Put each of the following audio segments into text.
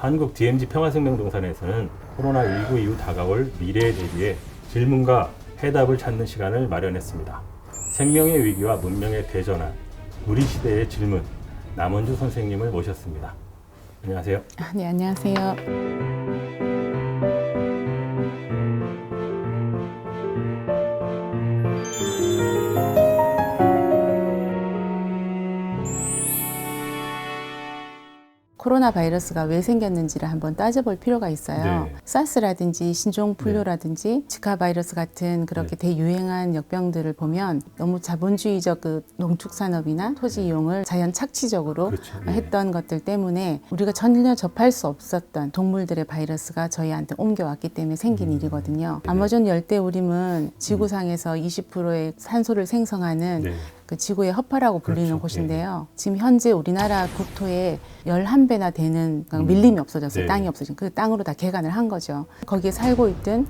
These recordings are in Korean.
한국 DMZ 평화생명동산에서는 코로나19 이후 다가올 미래에 대비해 질문과 해답을 찾는 시간을 마련했습니다. 생명의 위기와 문명의 대전환, 우리 시대의 질문, 남원주 선생님을 모셨습니다. 안녕하세요. 네, 안녕하세요. 코로나 바이러스가 왜 생겼는지를 한번 따져볼 필요가 있어요. 네. 사스라든지 신종플루라든지 지카 바이러스 같은 그렇게 대유행한 역병들을 보면 너무 자본주의적 그 농축산업이나 토지 이용을 자연 착취적으로 그렇죠. 네. 했던 것들 때문에 우리가 전혀 접할 수 없었던 동물들의 바이러스가 저희한테 옮겨왔기 때문에 생긴 일이거든요. 네. 아마존 열대우림은 지구상에서 20%의 산소를 생성하는 네. 그 지구의 허파라고 불리는 그렇죠. 곳인데요. 지금 현재 우리나라 국토에 11배나 되는 밀림이 없어졌어요. 네. 땅이 없어진 그 땅으로 다 개간을 한 거죠. 거기에 살고 있던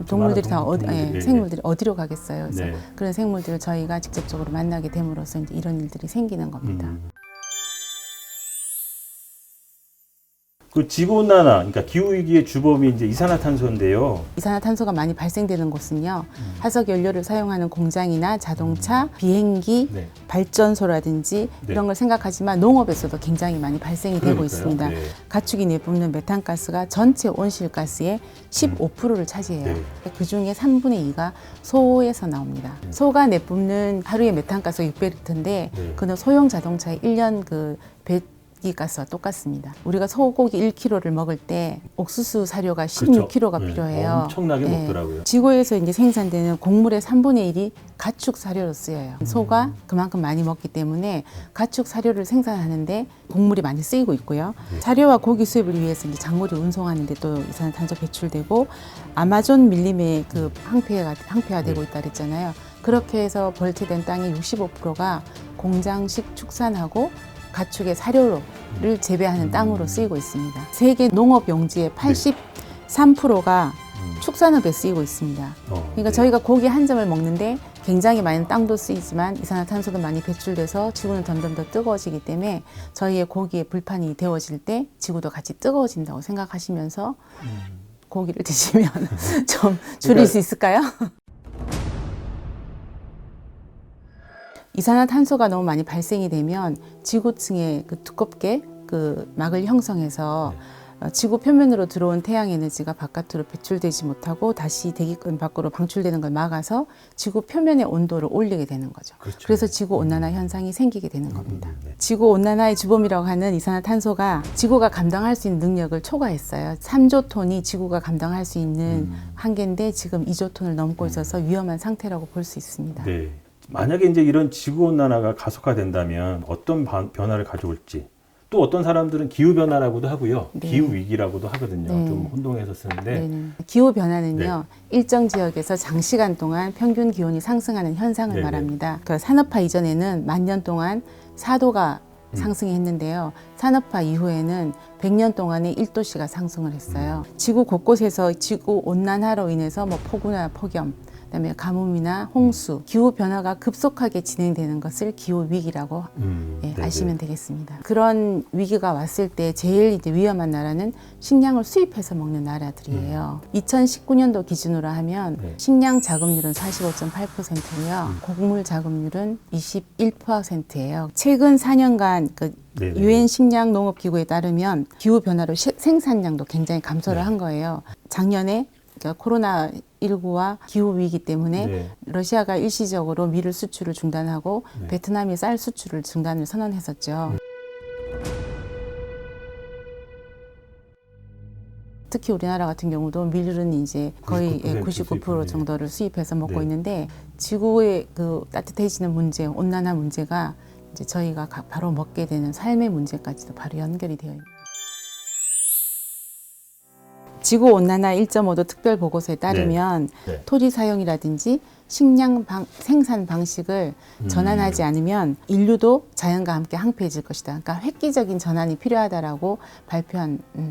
동물들이 다 동물들이, 생물들이 어디로 가겠어요. 그래서 네. 그런 생물들을 저희가 직접적으로 만나게 됨으로써 이제 이런 일들이 생기는 겁니다. 그 지구온난화, 그러니까 기후위기의 주범이 이제 이산화탄소인데요. 이산화탄소가 많이 발생되는 곳은요. 화석 연료를 사용하는 공장이나 자동차, 비행기, 네. 발전소라든지 네. 이런 걸 생각하지만 농업에서도 굉장히 많이 발생이 되고 그러니까요. 있습니다. 네. 가축이 내뿜는 메탄가스가 전체 온실가스의 15%를 차지해요. 네. 그중에 3분의 2가 소에서 나옵니다. 소가 내뿜는 하루의 메탄가스가 600리터인데 네. 그는 소형 자동차의 1년 그 배기가스와 똑같습니다. 우리가 소고기 1kg를 먹을 때 옥수수 사료가 16kg가 그렇죠. 필요해요. 엄청나게 먹더라고요. 지구에서 이제 생산되는 곡물의 3분의 1이 가축 사료로 쓰여요. 소가 그만큼 많이 먹기 때문에 가축 사료를 생산하는데 곡물이 많이 쓰이고 있고요. 사료와 고기 수입을 위해서 이제 작물을 운송하는데 또 이산화탄소 배출되고 아마존 밀림의 그 항폐화되고 있다 그랬잖아요. 그렇게 해서 벌채된 땅의 65%가 공장식 축산하고 가축의 사료를 재배하는 땅으로 쓰이고 있습니다. 세계 농업 용지의 83%가 축산업에 쓰이고 있습니다. 그러니까 네. 저희가 고기 한 점을 먹는데 굉장히 많은 땅도 쓰이지만 이산화탄소도 많이 배출돼서 지구는 점점 더 뜨거워지기 때문에 저희의 고기의 불판이 데워질 때 지구도 같이 뜨거워진다고 생각하시면서 고기를 드시면 좀 줄일 수 있을까요? 이산화탄소가 너무 많이 발생이 되면 지구층에 그 두껍게 그 막을 형성해서 지구 표면으로 들어온 태양 에너지가 바깥으로 배출되지 못하고 다시 대기권 밖으로 방출되는 걸 막아서 지구 표면의 온도를 올리게 되는 거죠. 그렇죠. 그래서 지구 온난화 현상이 생기게 되는 겁니다. 네. 지구 온난화의 주범이라고 하는 이산화탄소가 지구가 감당할 수 있는 능력을 초과했어요. 3조 톤이 지구가 감당할 수 있는 한계인데 지금 2조 톤을 넘고 있어서 위험한 상태라고 볼 수 있습니다. 네. 만약에 이제 이런 지구온난화가 가속화된다면 어떤 변화를 가져올지, 또 어떤 사람들은 기후변화라고도 하고요. 네. 기후위기라고도 하거든요. 네. 좀 혼동해서 쓰는데. 네. 기후 변화는요, 일정 지역에서 장시간 동안 평균 기온이 상승하는 현상을 네네. 말합니다. 그 산업화 이전에는 10,000년 동안 4도가 상승이 했는데요. 산업화 이후에는 100년 동안에 1도씨가 상승을 했어요. 지구 곳곳에서 지구 온난화로 인해서 뭐 폭우나 폭염, 그다음에 가뭄이나 홍수, 기후 변화가 급속하게 진행되는 것을 기후 위기라고 아시면 되겠습니다. 그런 위기가 왔을 때 제일 이제 위험한 나라는 식량을 수입해서 먹는 나라들이에요. 2019년도 기준으로 하면 식량 자급률은 45.8%고요. 곡물 자급률은 21%예요. 최근 4년간 그 유엔 식량 농업 기구에 따르면 기후 변화로 생산량도 굉장히 감소를 한 거예요. 작년에 그러니까 코로나19와 기후위기 때문에 러시아가 일시적으로 밀 수출을 중단하고 베트남이 쌀 수출을 중단을 선언했었죠. 특히 우리나라 같은 경우도 밀은 이제 거의 99% 정도를 수입해서 먹고 있는데 지구의 그 따뜻해지는 문제, 온난화 문제가 이제 저희가 바로 먹게 되는 삶의 문제까지도 바로 연결이 되어 있습니다. 지구온난화 1.5도 특별보고서에 따르면 토지 사용이라든지 식량 생산 방식을 전환하지 않으면 인류도 자연과 함께 항폐해질 것이다. 그러니까 획기적인 전환이 필요하다라고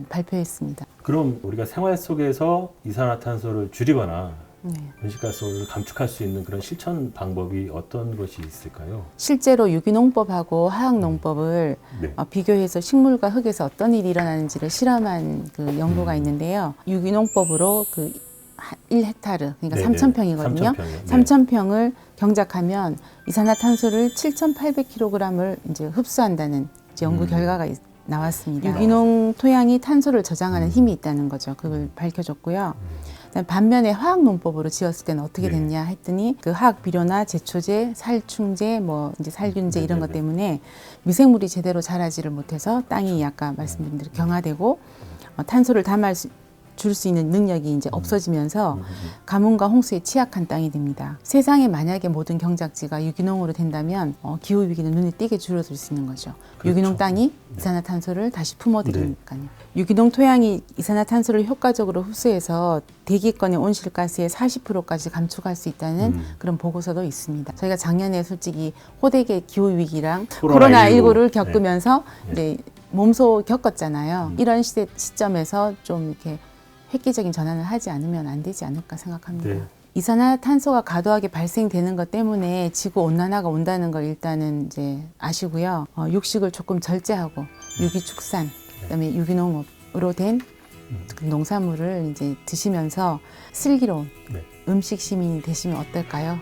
발표했습니다. 그럼 우리가 생활 속에서 이산화탄소를 줄이거나 네. 온실가스를 감축할 수 있는 그런 실천 방법이 어떤 것이 있을까요? 실제로 유기농법하고 화학농법을 네. 비교해서 식물과 흙에서 어떤 일이 일어나는지를 실험한 그 연구가 있는데요. 유기농법으로 그 1헥타르, 그러니까 네네. 3,000평이거든요. 3,000평 이요. 네. 3,000평을 경작하면 이산화탄소를 7,800kg을 이제 흡수한다는 이제 연구 결과가 나왔습니다. 유기농 토양이 탄소를 저장하는 힘이 있다는 거죠. 그걸 밝혀줬고요. 그다음에 반면에 화학농법으로 지었을 때는 어떻게 네. 됐냐 했더니 그 화학 비료나 제초제, 살충제, 뭐 이제 살균제 이런 것 네네네. 때문에 미생물이 제대로 자라지를 못해서 땅이 아까 말씀드린 대로 경화되고 탄소를 줄 수 있는 능력이 이제 없어지면서 가뭄과 홍수에 취약한 땅이 됩니다. 세상에 만약에 모든 경작지가 유기농으로 된다면 기후 위기는 눈에 띄게 줄어들 수 있는 거죠. 그렇죠. 유기농 땅이 이산화탄소를 다시 품어들이니까요. 유기농 토양이 이산화탄소를 효과적으로 흡수해서 대기권의 온실가스의 40%까지 감축할 수 있다는 그런 보고서도 있습니다. 저희가 작년에 솔직히 호되게 기후 위기랑 코로나19를 겪으면서 이제 몸소 겪었잖아요. 이런 시점에서 좀 이렇게 획기적인 전환을 하지 않으면 안 되지 않을까 생각합니다. 네. 이산화탄소가 과도하게 발생되는 것 때문에 지구 온난화가 온다는 걸 일단은 이제 아시고요. 육식을 조금 절제하고 유기축산, 그다음에 유기농으로 된 농산물을 이제 드시면서 슬기로운 네. 음식 시민이 되시면 어떨까요?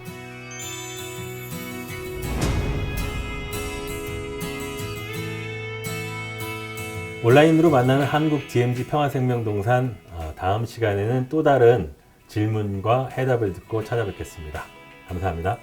온라인으로 만나는 한국 DMZ 평화생명동산, 다음 시간에는 또 다른 질문과 해답을 듣고 찾아뵙겠습니다. 감사합니다.